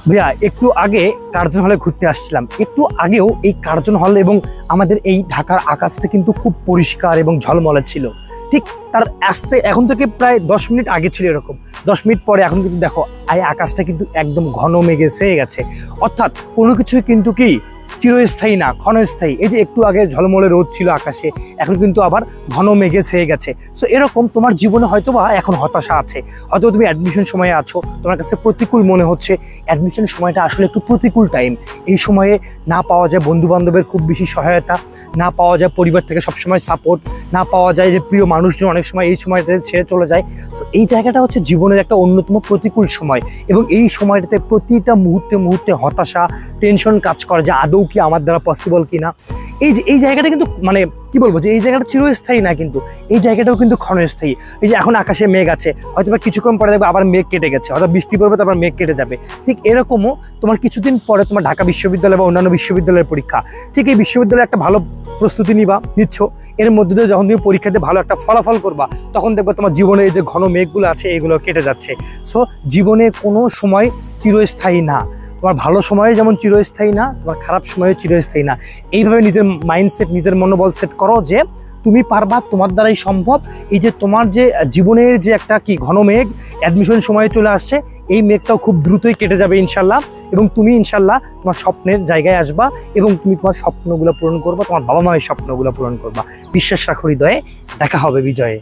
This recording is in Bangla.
ভাইয়া একটু আগে কার্জন হলে ঘুরতে আসছিলাম। একটু আগেও এই কার্জন হল এবং আমাদের এই ঢাকার আকাশটা কিন্তু খুব পরিষ্কার এবং ঝলমলে ছিল। ঠিক তার আসতে এখন থেকে প্রায় 10 মিনিট আগে ছিল এরকম। 10 মিনিট পরে এখন কিন্তু দেখো এই আকাশটা কিন্তু একদম ঘন মেঘে ছেয়ে গেছে। অর্থাৎ কোনো কিছুই কিন্তু কি চিরস্থায়ী না, ক্ষণস্থায়ী। এই যে একটু আগে ঝলমলে রোদ ছিল আকাশে, এখন কিন্তু আবার ঘন মেঘে ছেয়ে গেছে। সো এরকম তোমার জীবনে হয়তো বা এখন হতাশা আছে, হয়তো তুমি অ্যাডমিশন সময়ে আছো, তোমার কাছে প্রতিকূল মনে হচ্ছে। অ্যাডমিশন সময়টা আসলে একটু প্রতিকূল টাইম। এই সময়ে না পাওয়া যায় বন্ধু বান্ধবের খুব বেশি সহায়তা, না পাওয়া যায় পরিবার থেকে সবসময় সাপোর্ট, না পাওয়া যায় যে প্রিয় মানুষজন অনেক সময় এই সময়টাতে ছেড়ে চলে যায়। সো এই জায়গাটা হচ্ছে জীবনের একটা অন্যতম প্রতিকূল সময়, এবং এই সময়টাতে প্রতিটা মুহূর্তে মুহূর্তে হতাশা, টেনশন কাজ করে যে আদৌ কি আমার দ্বারা পসিবল কিনা। এই জায়গাটা কিন্তু মানে কি বলবো, যে এই জায়গাটা চিরস্থায়ী না, কিন্তু এই জায়গাটাও কিন্তু ক্ষণস্থায়ী। এই যে এখন আকাশে মেঘ আছে, হয়তো বা কিছুক্ষণ পরে দেখবে আবার মেঘ কেটে গেছে, হয়তো বৃষ্টি পড়বে, তারপর মেঘ কেটে যাবে। ঠিক এরকমও তোমার কিছুদিন পরে তোমার ঢাকা বিশ্ববিদ্যালয় বা অন্যান্য বিশ্ববিদ্যালয়ের পরীক্ষা। ঠিক এই বিশ্ববিদ্যালয়ে একটা ভালো প্রস্তুতি নিচ্ছ, এর মধ্যে দিয়ে যখন তুমি পরীক্ষাতে ভালো একটা ফলাফল করবা, তখন দেখবে তোমার জীবনে এই যে ঘন মেঘগুলো আছে এগুলো কেটে যাচ্ছে। সো জীবনে কোনো সময় চিরস্থায়ী না। তোমার ভালো সময়ে যেমন চিরস্থায়ী না, তোমার খারাপ সময়ে চিরস্থায়ী না। এইভাবে নিজের মাইন্ডসেট, নিজের মনোবল সেট করো যে তুমি পারবা, তোমার দ্বারাই সম্ভব। এই যে তোমার যে জীবনের যে একটা কি ঘন মেঘ অ্যাডমিশন সময়ে চলে আসছে, এই মেঘটাও খুব দ্রুতই কেটে যাবে ইনশাল্লাহ। এবং তুমি ইনশাল্লাহ তোমার স্বপ্নের জায়গায় আসবা, এবং তুমি তোমার স্বপ্নগুলো পূরণ করবা, তোমার বাবা মায়ের স্বপ্নগুলো পূরণ করবা। বিশ্বাস রাখো হৃদয়ে, দেখা হবে বিজয়ে।